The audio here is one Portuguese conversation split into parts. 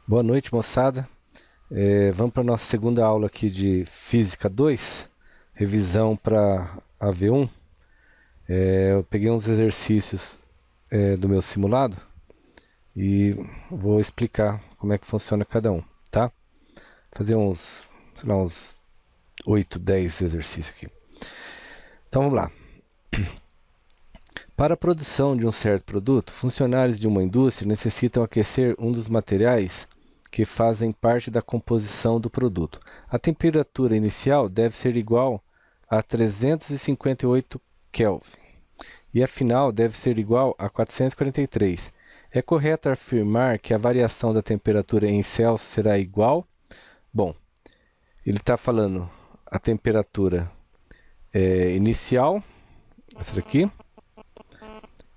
Boa noite, moçada. Vamos para a nossa segunda aula aqui de Física 2, revisão para a V1. Eu peguei uns exercícios do meu simulado e vou explicar como é que funciona cada um, tá? Fazer uns, sei lá, uns 8, 10 exercícios aqui. Então vamos lá. Para a produção de um certo produto, funcionários de uma indústria necessitam aquecer um dos materiais que fazem parte da composição do produto. A temperatura inicial deve ser igual a 358 Kelvin e a final deve ser igual a 443. É correto afirmar que a variação da temperatura em Celsius será igual? Bom, ele está falando a temperatura inicial, essa daqui,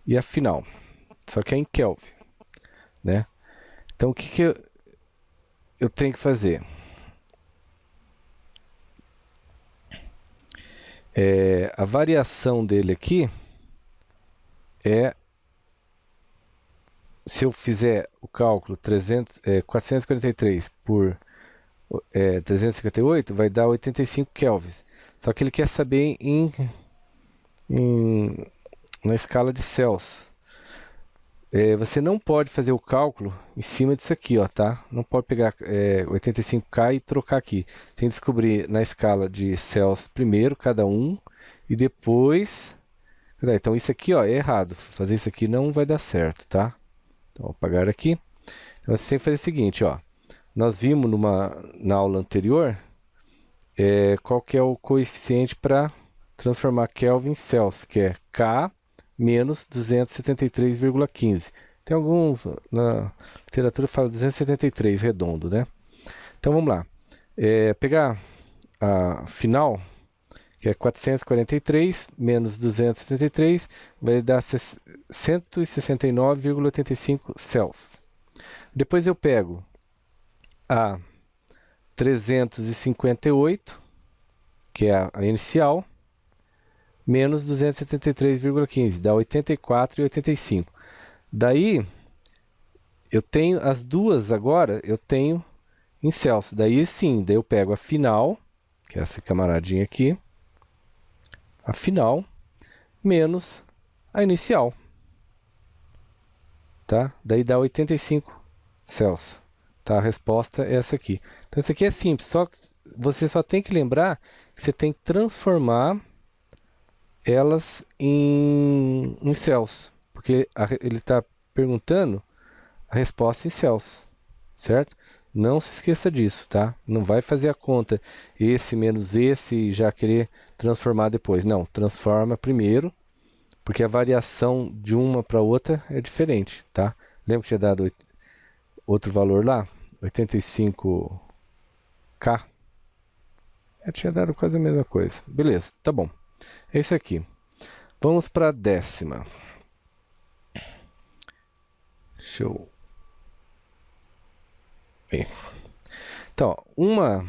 e a final, só que é em Kelvin, né? Então o que eu tenho que fazer? A variação dele aqui se eu fizer o cálculo 443 por 358, vai dar 85 kelvins. Só que ele quer saber na escala de Celsius. Você não pode fazer o cálculo em cima disso aqui, ó, tá? Não pode pegar 85K e trocar aqui. Tem que descobrir na escala de Celsius primeiro, cada um, e depois... Então isso aqui, ó, é errado. Fazer isso aqui não vai dar certo, tá? Então vou apagar aqui. Então você tem que fazer o seguinte, ó. Nós vimos na aula anterior qual que é o coeficiente para transformar Kelvin em Celsius, que é K menos 273,15. Tem alguns, na literatura fala 273 redondo, né? Então vamos lá. Pegar a final, que é 443 menos 273, vai dar 169,85 Celsius. Depois eu pego a 358, que é a inicial, menos 273,15, dá 84,85. Daí, eu tenho as duas agora, eu tenho em Celsius. Daí sim, daí eu pego a final, que é essa camaradinha aqui, a final, menos a inicial. Tá? Daí dá 85 Celsius. Tá? A resposta é essa aqui. Então, isso aqui é simples. Você só tem que lembrar que você tem que transformar elas em Celsius. Porque ele está perguntando a resposta em Celsius. Certo? Não se esqueça disso, tá? Não vai fazer a conta esse menos esse e já querer transformar depois. Não, transforma primeiro, porque a variação de uma para outra é diferente, tá? Lembra que tinha dado outro valor lá? 85K? Eu tinha dado quase a mesma coisa. Beleza, tá bom. É isso aqui. Vamos para a décima. Deixa eu ver. Então, uma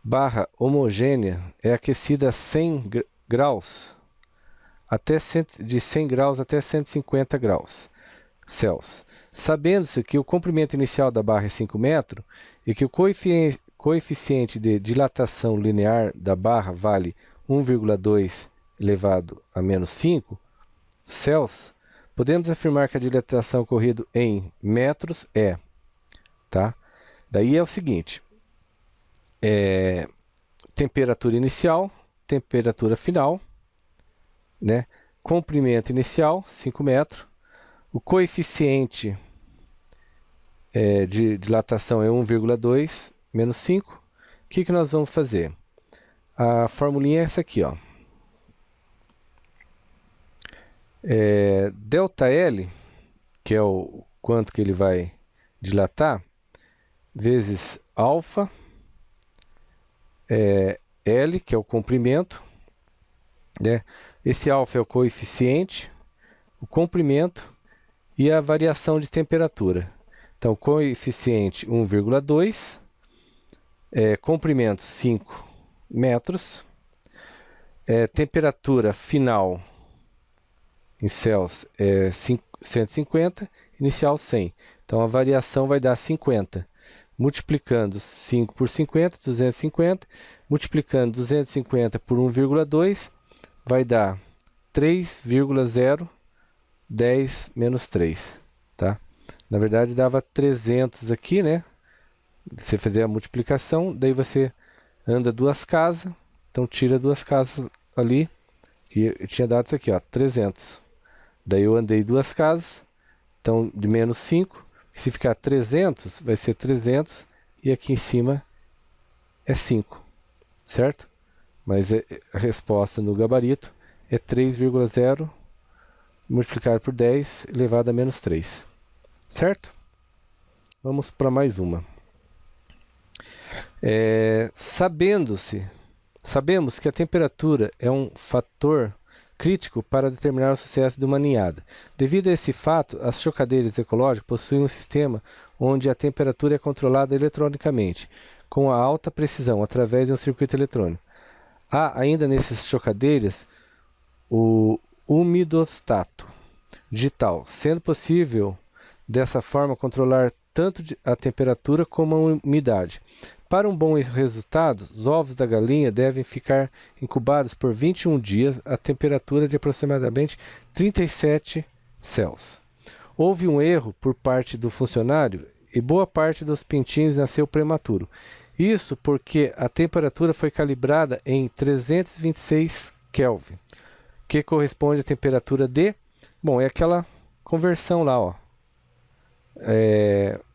barra homogênea é aquecida a 100 graus, de 100 graus até 150 graus Celsius. Sabendo-se que o comprimento inicial da barra é 5 metros e que o coeficiente de dilatação linear da barra vale 1,2 elevado a menos 5 Celsius, podemos afirmar que a dilatação ocorrida em metros tá? Daí é o seguinte, temperatura inicial, temperatura final, né? Comprimento inicial, 5 metros, o coeficiente de dilatação é 1,2 menos 5. O que nós vamos fazer? A formulinha é essa aqui, ó. Delta L, que é o quanto que ele vai dilatar, vezes alfa, L, que é o comprimento, né? Esse alfa é o coeficiente, o comprimento e a variação de temperatura. Então, coeficiente 1,2, comprimento 5 metros, temperatura final em Celsius é 150 inicial 100. Então a variação vai dar 50. Multiplicando 5 por 50, 250. Multiplicando 250 por 1,2, vai dar 3,010 menos 3. Tá? Na verdade dava 300 aqui, né? Você fazer a multiplicação, daí você anda duas casas, então tira duas casas ali, que eu tinha dado isso aqui, ó, 300. Daí eu andei duas casas, então de menos 5, se ficar 300, vai ser 300, e aqui em cima é 5, certo? Mas a resposta no gabarito é 3,0 multiplicado por 10 elevado a menos 3, certo? Vamos para mais uma. Sabemos que a temperatura é um fator crítico para determinar o sucesso de uma ninhada. Devido a esse fato, as chocadeiras ecológicas possuem um sistema onde a temperatura é controlada eletronicamente, com a alta precisão, através de um circuito eletrônico. Há ainda nessas chocadeiras o umidostato digital, sendo possível dessa forma controlar tanto a temperatura como a umidade. Para um bom resultado, os ovos da galinha devem ficar incubados por 21 dias a temperatura de aproximadamente 37 Celsius. Houve um erro por parte do funcionário e boa parte dos pintinhos nasceu prematuro. Isso porque a temperatura foi calibrada em 326 Kelvin, que corresponde à temperatura de... Bom, é aquela conversão lá, ó.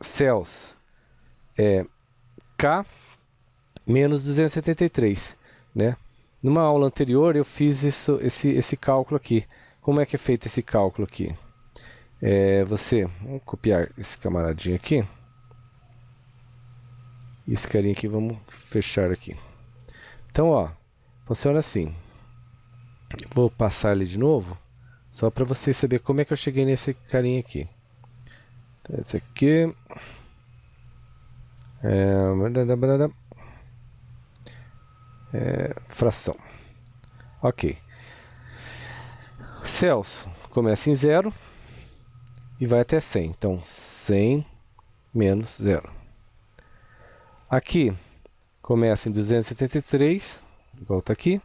Celsius. K menos 273, né? Numa aula anterior eu fiz esse cálculo aqui. Como é que é feito esse cálculo aqui? Vamos copiar esse camaradinho aqui. E esse carinha aqui, vamos fechar aqui. Então, ó, funciona assim. Vou passar ele de novo, só para você saber como é que eu cheguei nesse carinha aqui. Então, esse aqui... fração. Ok. Celsius começa em 0 e vai até 100. Então, 100 menos 0. Aqui começa em 273, igual está aqui.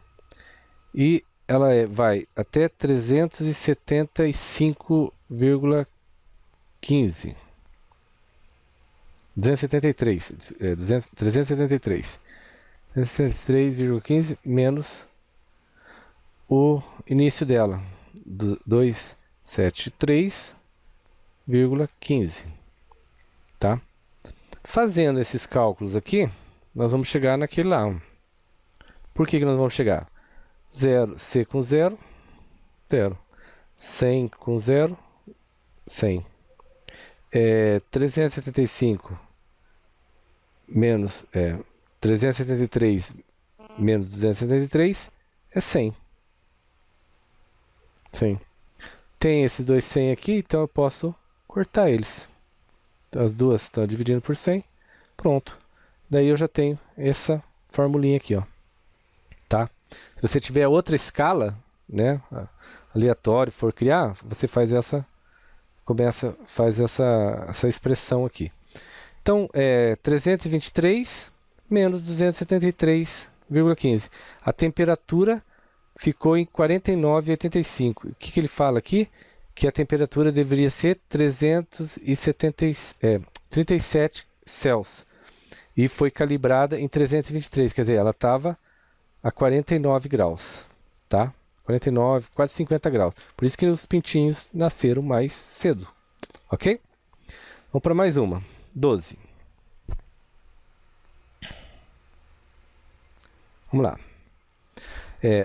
E ela vai até 375,15. 373,15 menos o início dela, 273,15, tá? Fazendo esses cálculos aqui, nós vamos chegar naquele lá. Por que nós vamos chegar? 0, C com 0, 0. 100 com 0, 100. 375 menos 373 menos 273 é 100. 100. Tem esses dois 100 aqui, então eu posso cortar eles. As duas estão dividindo por 100. Pronto. Daí eu já tenho essa formulinha aqui, ó. Tá? Se você tiver outra escala, né, aleatório, for criar, você faz essa expressão aqui. Então, 323 menos 273,15. A temperatura ficou em 49,85. O que ele fala aqui? Que a temperatura deveria ser 37 Celsius. E foi calibrada em 323, quer dizer, ela estava a 49 graus, tá? 49, quase 50 graus. Por isso que os pintinhos nasceram mais cedo, ok? Vamos para mais uma. 12. Vamos lá.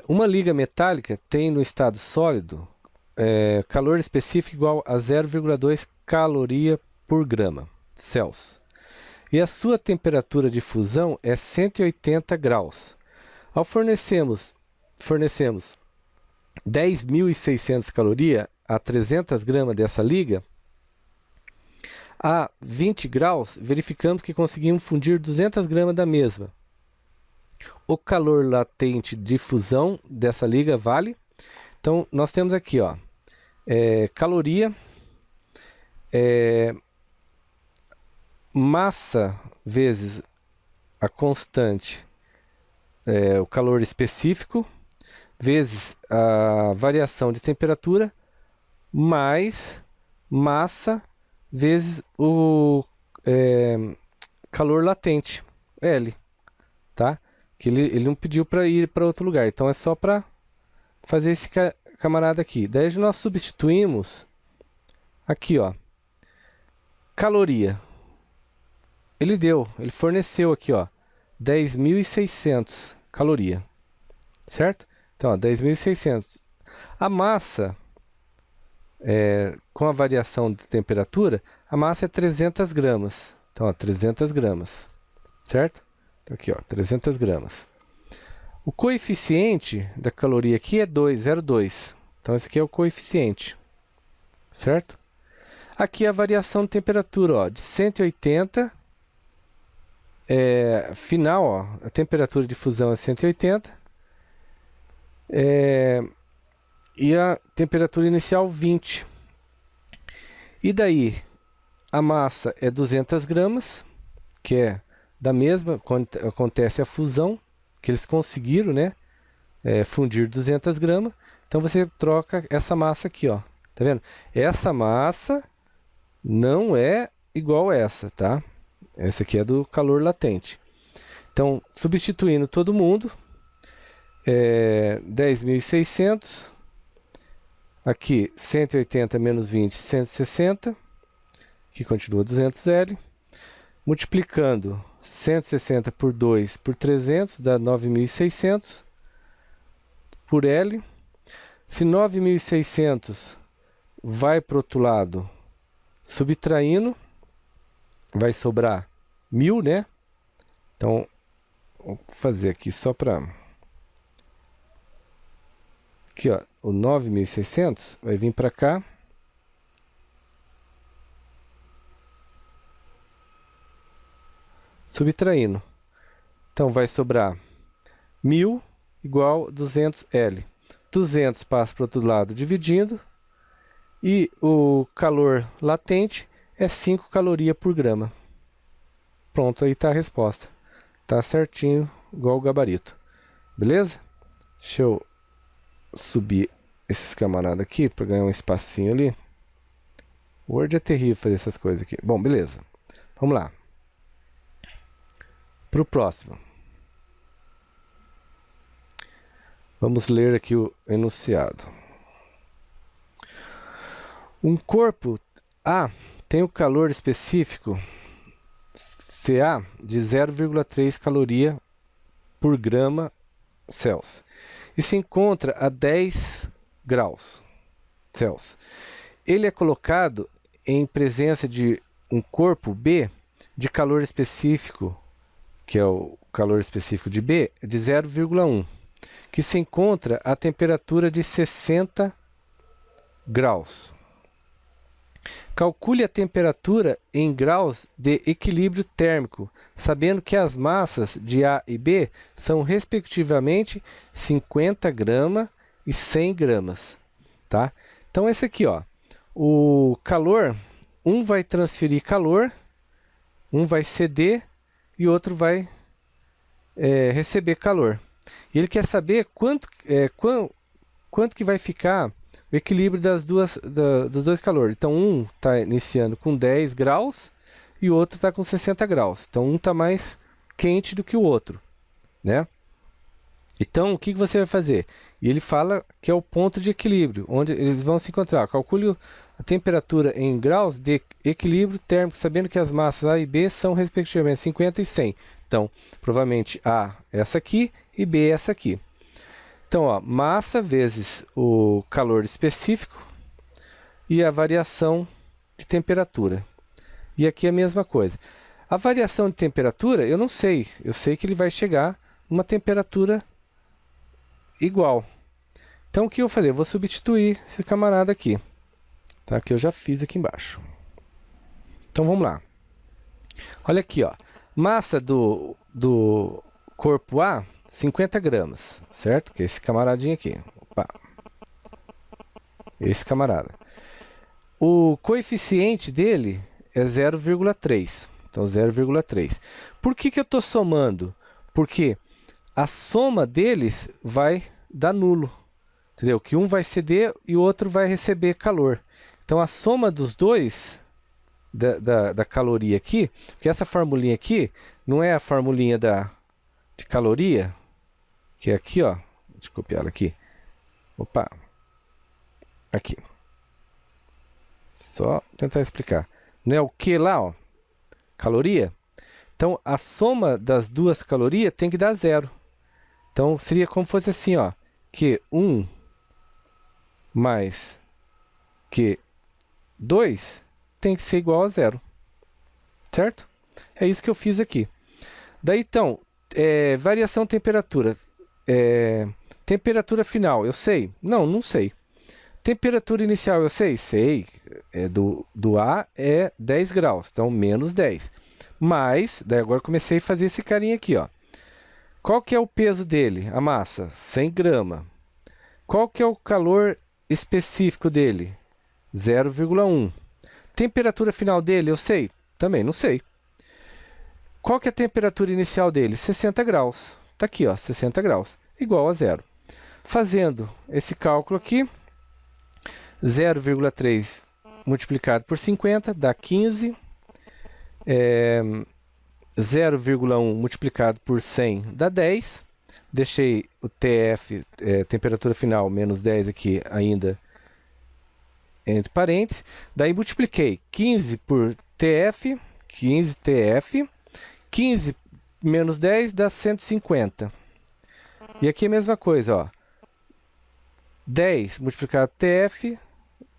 Uma liga metálica tem no estado sólido calor específico igual a 0,2 caloria por grama Celsius. E a sua temperatura de fusão é 180 graus. Ao fornecemos 10.600 calorias a 300 gramas dessa liga, a 20 graus, verificamos que conseguimos fundir 200 gramas da mesma. O calor latente de fusão dessa liga vale. Então, nós temos aqui, ó, caloria massa vezes a constante, o calor específico, vezes a variação de temperatura, mais massa vezes o calor latente, L, tá? Que ele não pediu para ir para outro lugar, então é só para fazer esse camarada aqui. Daí nós substituímos aqui, ó, caloria. Ele forneceu aqui, ó, 10.600 caloria, certo? Então, ó, 10.600. A massa, com a variação de temperatura, a massa é 300 gramas. Então, ó, 300 gramas, certo? Então, aqui, ó, 300 gramas. O coeficiente da caloria aqui é 0,2. Então, esse aqui é o coeficiente, certo? Aqui a variação de temperatura, ó, de 180, final, ó, a temperatura de fusão é 180, e a temperatura inicial 20. E daí, a massa é 200 gramas, que é da mesma, quando acontece a fusão, que eles conseguiram, né, fundir 200 gramas. Então, você troca essa massa aqui, ó, tá vendo? Essa massa não é igual a essa, tá? Essa aqui é do calor latente. Então, substituindo todo mundo, 10.600, aqui 180 menos 20, 160, que continua 200L, multiplicando 160 por 2 por 300, dá 9.600 por L. Se 9.600 vai para o outro lado, subtraindo, vai sobrar 1.000, né? Então, vou fazer aqui só para... Aqui, ó, o 9.600 vai vir para cá. Subtraindo. Então, vai sobrar 1.000 igual 200L. 200 passa para o outro lado dividindo. E o calor latente é 5 calorias por grama. Pronto, aí está a resposta. Tá certinho, igual o gabarito. Beleza? Deixa eu subir esses camaradas aqui para ganhar um espacinho ali. O Word é terrível fazer essas coisas aqui. Bom, beleza. Vamos lá. Para o próximo. Vamos ler aqui o enunciado. Um corpo A tem o calor específico Ca de 0,3 caloria por grama Celsius e se encontra a 10 graus Celsius. Ele é colocado em presença de um corpo B de calor específico, que é o calor específico de B, de 0,1, que se encontra a temperatura de 60 graus. Calcule a temperatura em graus de equilíbrio térmico, sabendo que as massas de A e B são respectivamente 50 gramas e 100 gramas. Tá? Então esse aqui, ó, o calor, um vai transferir calor, um vai ceder e outro vai receber calor. E ele quer saber quanto que vai ficar o equilíbrio dos dois calores. Então, um está iniciando com 10 graus e o outro está com 60 graus. Então, um está mais quente do que o outro, né? Então, o que você vai fazer? E ele fala que é o ponto de equilíbrio, onde eles vão se encontrar. Calcule a temperatura em graus de equilíbrio térmico, sabendo que as massas A e B são, respectivamente, 50 e 100. Então, provavelmente A é essa aqui e B é essa aqui. Então, ó, massa vezes o calor específico e a variação de temperatura. E aqui é a mesma coisa. A variação de temperatura, eu não sei. Eu sei que ele vai chegar uma temperatura igual. Então, o que eu vou fazer? Eu vou substituir esse camarada aqui. Tá? Que eu já fiz aqui embaixo. Então, vamos lá. Olha aqui, ó. Massa do corpo A, 50 gramas, certo? Que é esse camaradinho aqui. Opa. Esse camarada. O coeficiente dele é 0,3. Então, 0,3. Por que eu estou somando? Porque a soma deles vai dar nulo. Entendeu? Que um vai ceder e o outro vai receber calor. Então, a soma dos dois, da caloria aqui, porque essa formulinha aqui não é a formulinha de caloria, que é aqui, ó. Deixa eu copiar ela aqui. Opa. Aqui. Só tentar explicar. Não é o que lá, ó? Caloria? Então, a soma das duas calorias tem que dar zero. Então, seria como fosse assim, ó. Que 1 mais que 2 tem que ser igual a zero. Certo? É isso que eu fiz aqui. Daí, então, variação de temperatura. Temperatura final, eu sei? Não, não sei. Temperatura inicial, eu sei? Sei. Do A é 10 graus, então menos 10. Mas, daí agora comecei a fazer esse carinha aqui, ó. Qual que é o peso dele? A massa? 100 gramas. Qual que é o calor específico dele? 0,1. Temperatura final dele, eu sei? Também não sei. Qual que é a temperatura inicial dele? 60 graus. Tá aqui, ó, 60 graus. Igual a zero. Fazendo esse cálculo aqui, 0,3 multiplicado por 50 dá 15. 0,1 multiplicado por 100 dá 10. Deixei o TF, temperatura final, menos 10 aqui ainda entre parênteses. Daí multipliquei 15 por TF, 15 TF. 15 menos 10 dá 150. E aqui a mesma coisa, ó. 10 multiplicado por TF,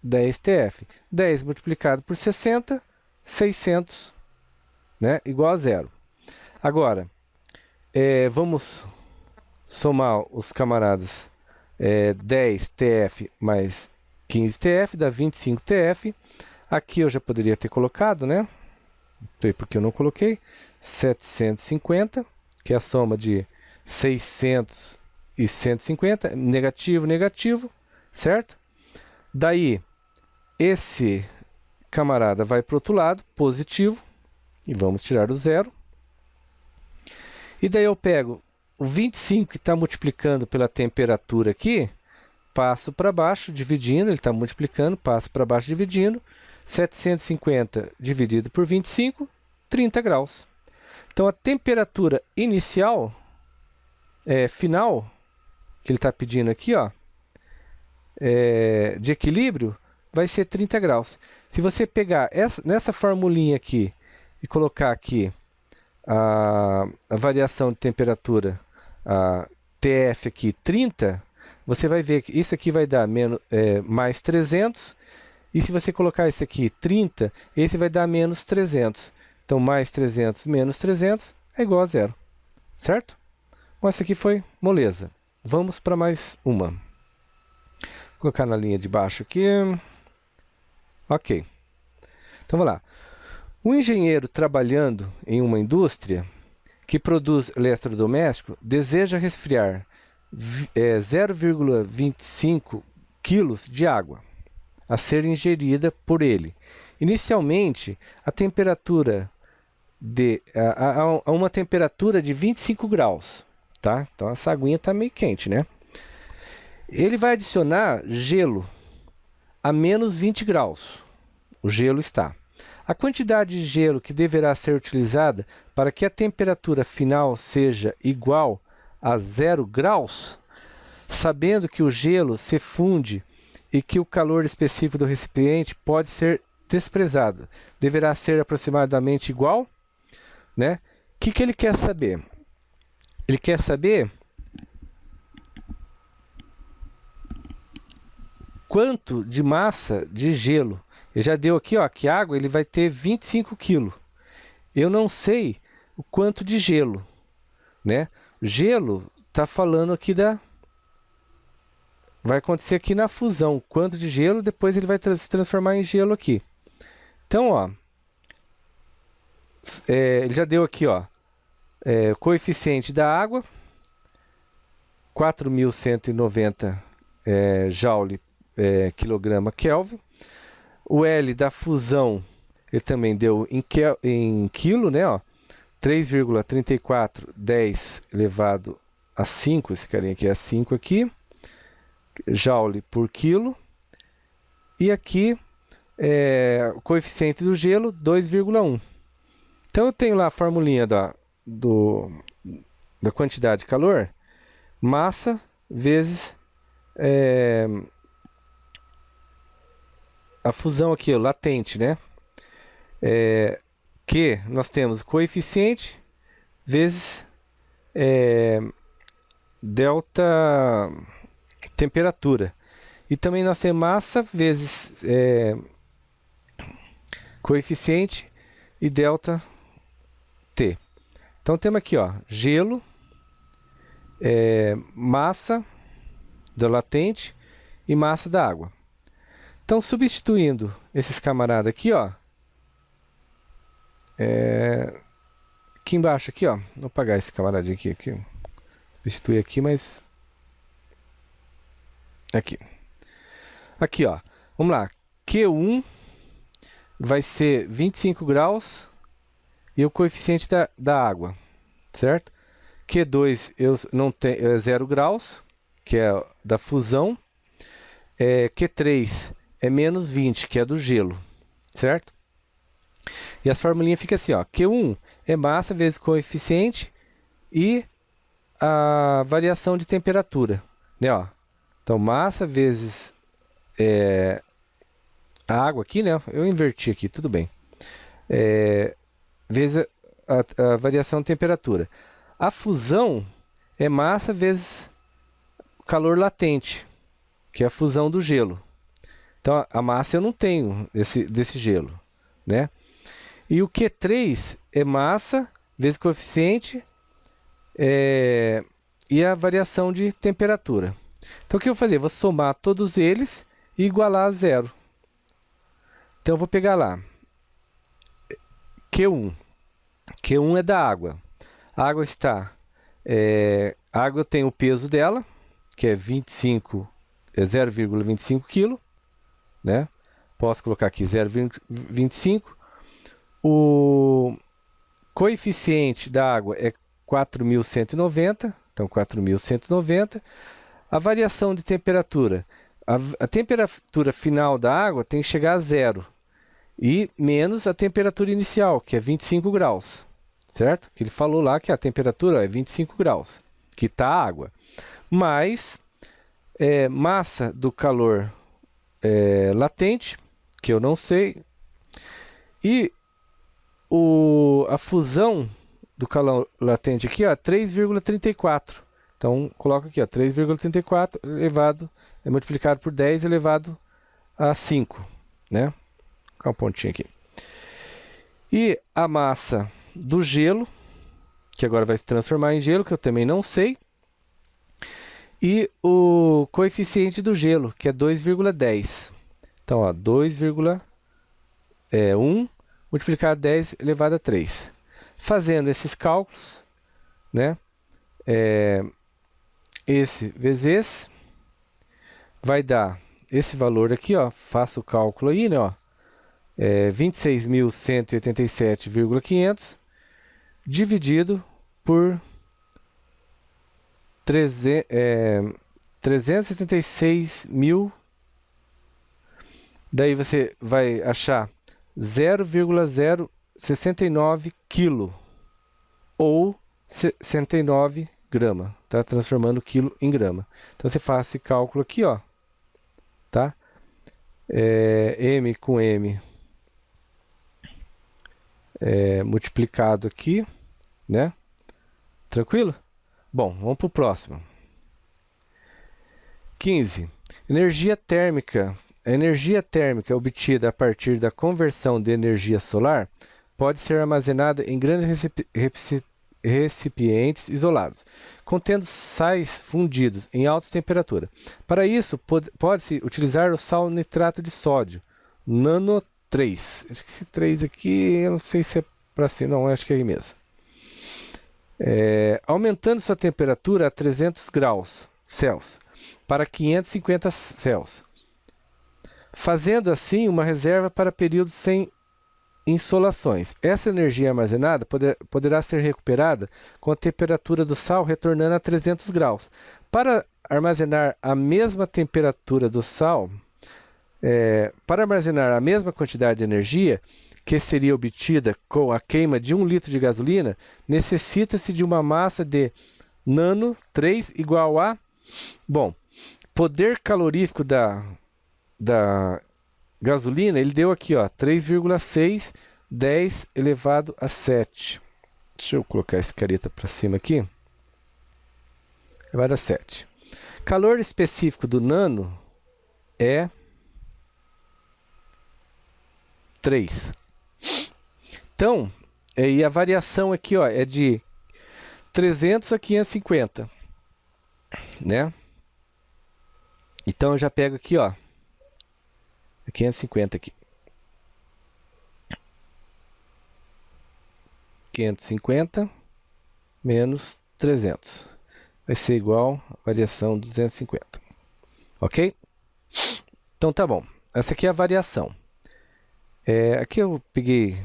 10 TF. 10 multiplicado por 60, 600, né? Igual a zero. Agora, vamos somar os camaradas. 10 TF mais 15 TF dá 25 TF. Aqui eu já poderia ter colocado, né? Não sei porque eu não coloquei. 750, que é a soma de 600 e 150. Negativo, negativo, certo? Daí, esse camarada vai para o outro lado, positivo. E vamos tirar o zero. E daí eu pego o 25 que está multiplicando pela temperatura aqui, passo para baixo, dividindo, ele está multiplicando, passo para baixo, dividindo. 750 dividido por 25, 30 graus. Então, a temperatura inicial, final, que ele está pedindo aqui, ó, de equilíbrio, vai ser 30 graus. Se você pegar nessa formulinha aqui e colocar aqui a variação de temperatura, a TF aqui 30, você vai ver que isso aqui vai dar mais 300. E se você colocar esse aqui 30, esse vai dar menos 300. Então, mais 300 menos 300 é igual a zero. Certo? Bom, essa aqui foi moleza. Vamos para mais uma. Vou colocar na linha de baixo aqui. Ok. Então, vamos lá. O engenheiro trabalhando em uma indústria que produz eletrodoméstico deseja resfriar 0,25 kg de água a ser ingerida por ele. Inicialmente, a temperatura a uma temperatura de 25 graus, tá? Então essa aguinha está meio quente, né? Ele vai adicionar gelo a menos 20 graus. O gelo está. A quantidade de gelo que deverá ser utilizada para que a temperatura final seja igual a 0 graus, sabendo que o gelo se funde e que o calor específico do recipiente pode ser desprezado, deverá ser aproximadamente igual, né? O que ele quer saber? Ele quer saber quanto de massa de gelo. Ele já deu aqui, ó, que água ele vai ter 25 kg. Eu não sei o quanto de gelo, né? Gelo está falando aqui vai acontecer aqui na fusão. Quanto de gelo, depois ele vai se transformar em gelo aqui. Então, ó, ele já deu aqui, ó, o coeficiente da água, 4.190 joule quilograma Kelvin. O L da fusão, ele também deu em quilo, né? Ó, 3,3410 elevado a 5, esse carinha aqui é 5 aqui, joule por quilo. E aqui, o coeficiente do gelo, 2,1. Então, eu tenho lá a formulinha da quantidade de calor, massa vezes a fusão aqui, o latente, né? Que nós temos coeficiente vezes delta temperatura. E também nós temos massa vezes coeficiente e delta T. Então temos aqui, ó, gelo, massa da latente e massa da água. Então, substituindo esses camaradas aqui, ó, aqui embaixo, aqui, ó, vou apagar esse camaradinho aqui, substituir aqui, mas aqui, ó, vamos lá, Q1 vai ser 25 graus e o coeficiente da água, certo? Q2 eu não tenho, é 0 graus, que é da fusão. Q3 é menos 20, que é do gelo, certo? E as formulinhas ficam assim, ó. Q1 é massa vezes coeficiente e a variação de temperatura, né? Ó. Então, massa vezes a água aqui, né? Eu inverti aqui, tudo bem. Vezes a variação de temperatura. A fusão é massa vezes calor latente, que é a fusão do gelo. Então, a massa eu não tenho desse gelo, né? E o Q3 é massa vezes coeficiente e a variação de temperatura. Então, o que eu vou fazer? Eu vou somar todos eles e igualar a zero. Então, eu vou pegar lá Q1. Q1 é da água. A água está... a água tem o peso dela, que é 0,25 kg, né? Posso colocar aqui 0,25. O coeficiente da água é 4.190, então 4.190. A variação de temperatura, a temperatura final da água tem que chegar a zero e menos a temperatura inicial, que é 25 graus, certo? Que ele falou lá que a temperatura é 25 graus, que está a água. Mais massa do calor latente, que eu não sei, e a fusão do calor latente aqui, ó, 3,34. Então, coloca aqui, ó, 3,34 elevado, multiplicado por 10 elevado a 5, né? Vou colocar um pontinho aqui. E a massa do gelo, que agora vai se transformar em gelo, que eu também não sei. E o coeficiente do gelo, que é 2,10. Então, ó, 2,1 multiplicado por 10 elevado a 3. Fazendo esses cálculos, né? Esse vezes esse vai dar esse valor aqui, ó. Faço o cálculo aí, né? Ó, 26.187,500 dividido por 376.000. Daí você vai achar 0,069 kg ou 69 gramas, tá? Transformando quilo em grama. Então você faz esse cálculo aqui, ó, tá? M com M multiplicado aqui, né? Tranquilo? Bom, vamos para o próximo. 15. Energia térmica. A energia térmica obtida a partir da conversão de energia solar pode ser armazenada em grandes recipientes isolados, contendo sais fundidos em alta temperatura. Para isso, pode-se utilizar o sal nitrato de sódio, nano 3. Acho que esse 3 aqui, eu não sei se é para cima, não, acho que é aí mesmo. Aumentando sua temperatura a 300 graus Celsius para 550 Celsius. fazendo assim uma reserva para períodos sem insolações. Essa energia armazenada poderá ser recuperada com a temperatura do sal retornando a 300 graus. Para armazenar a mesma temperatura do sal, para armazenar a mesma quantidade de energia que seria obtida com a queima de 1 litro de gasolina, necessita-se de uma massa de nano 3 igual a... Bom, poder calorífico da gasolina, ele deu aqui, ó, 3,6 10 elevado a 7. Deixa eu colocar esse careta para cima aqui. Elevado a 7. Calor específico do nano é 3. Então, e a variação aqui, ó, é de 300 a 550, né? Então eu já pego aqui, ó, 550 aqui. 550 menos 300 vai ser igual a variação 250. Ok? Então tá bom. Essa aqui é a variação. Aqui eu peguei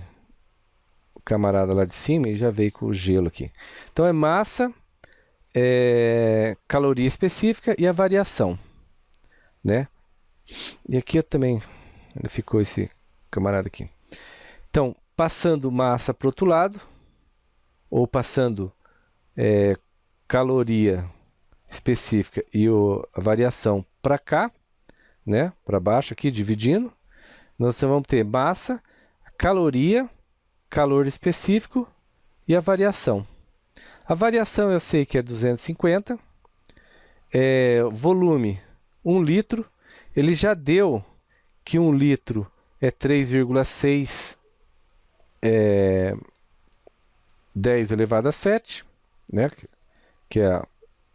o camarada lá de cima e já veio com o gelo aqui. Então é massa, caloria específica e a variação, né? E aqui eu também ficou esse camarada aqui. Então, passando massa para o outro lado, ou passando caloria específica e a variação para cá, né? Para baixo aqui, dividindo, nós vamos ter massa, caloria, calor específico e a variação. A variação eu sei que é 250, volume 1 litro, ele já deu que 1 litro é 3,6 10 elevado a 7, né? Que é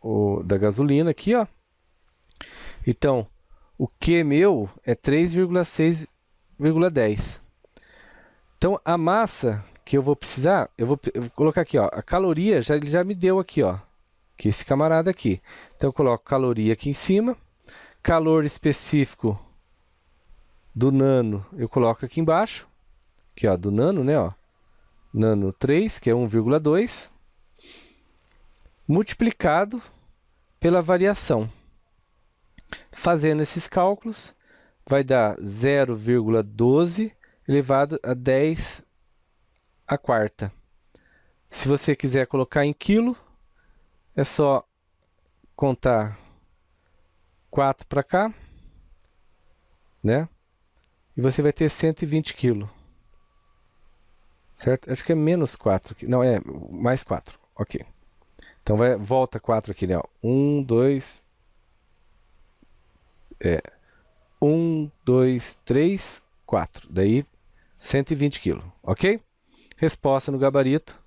o da gasolina aqui, ó. Então, o Q meu é 3,6,10. Então, a massa que eu vou precisar, eu vou colocar aqui, ó. A caloria ele já me deu aqui, ó. Que esse camarada aqui. Então, eu coloco caloria aqui em cima. Calor específico do nano, eu coloco aqui embaixo. Aqui, ó, do nano, né, ó. Nano 3, que é 1,2. Multiplicado pela variação. Fazendo esses cálculos, vai dar 0,12 elevado a 10 a quarta. Se você quiser colocar em quilo, é só contar 4 para cá, né? E você vai ter 120 quilos. Certo? Acho que é menos 4 aqui. Não, é mais 4. Ok. Então volta 4 aqui, né? 1, 2... 1, 2, 3, 4. Daí 120 kg, ok? Resposta no gabarito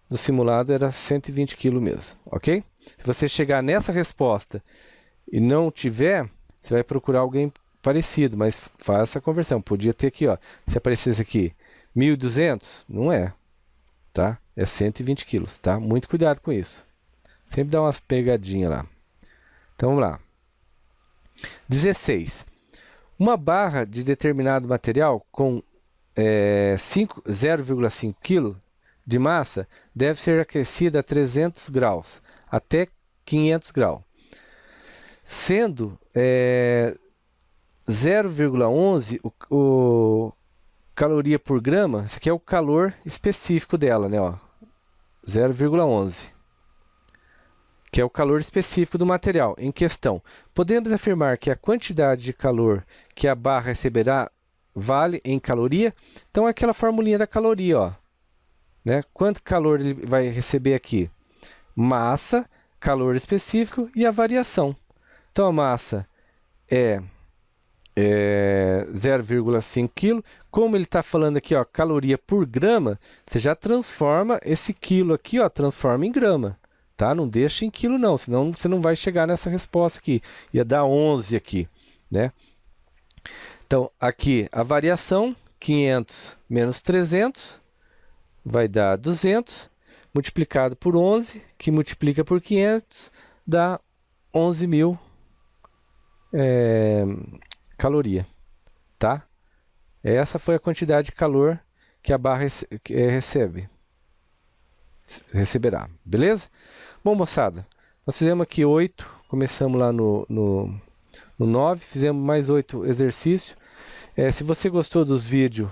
do simulado era 120 kg mesmo, ok? Se você chegar nessa resposta e não tiver, você vai procurar alguém parecido, mas faz essa conversão. Podia ter aqui, ó, se aparecesse aqui 1.200, não é, tá? É 120 kg, tá? Muito cuidado com isso. Sempre dá umas pegadinhas lá. Então vamos lá. 16. Uma barra de determinado material com 0,5 kg de massa deve ser aquecida a 300 graus até 500 graus. Sendo 0,11 o caloria por grama, esse aqui é o calor específico dela, né? 0,11. Que é o calor específico do material em questão. Podemos afirmar que a quantidade de calor que a barra receberá vale em caloria. Então, é aquela formulinha da caloria, ó, né? Quanto calor ele vai receber aqui? Massa, calor específico e a variação. Então, a massa é 0,5 kg. Como ele está falando aqui, ó, caloria por grama, você já transforma esse quilo aqui, ó, transforma em grama. Tá? Não deixa em quilo não, senão você não vai chegar nessa resposta aqui. Ia dar 11 aqui, né? Então, aqui a variação, 500 menos 300, vai dar 200, multiplicado por 11, que multiplica por 500, dá 11.000 caloria. tá? Essa foi a quantidade de calor que a barra receberá, beleza? Bom, moçada, nós fizemos aqui 8, começamos lá no 9, fizemos mais 8 exercícios. Se você gostou do vídeo,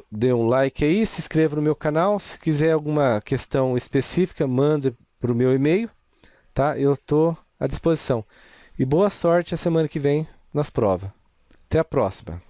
dê um like aí, se inscreva no meu canal. Se quiser alguma questão específica, manda para o meu e-mail, tá? Eu estou à disposição. E boa sorte a semana que vem nas provas. Até a próxima.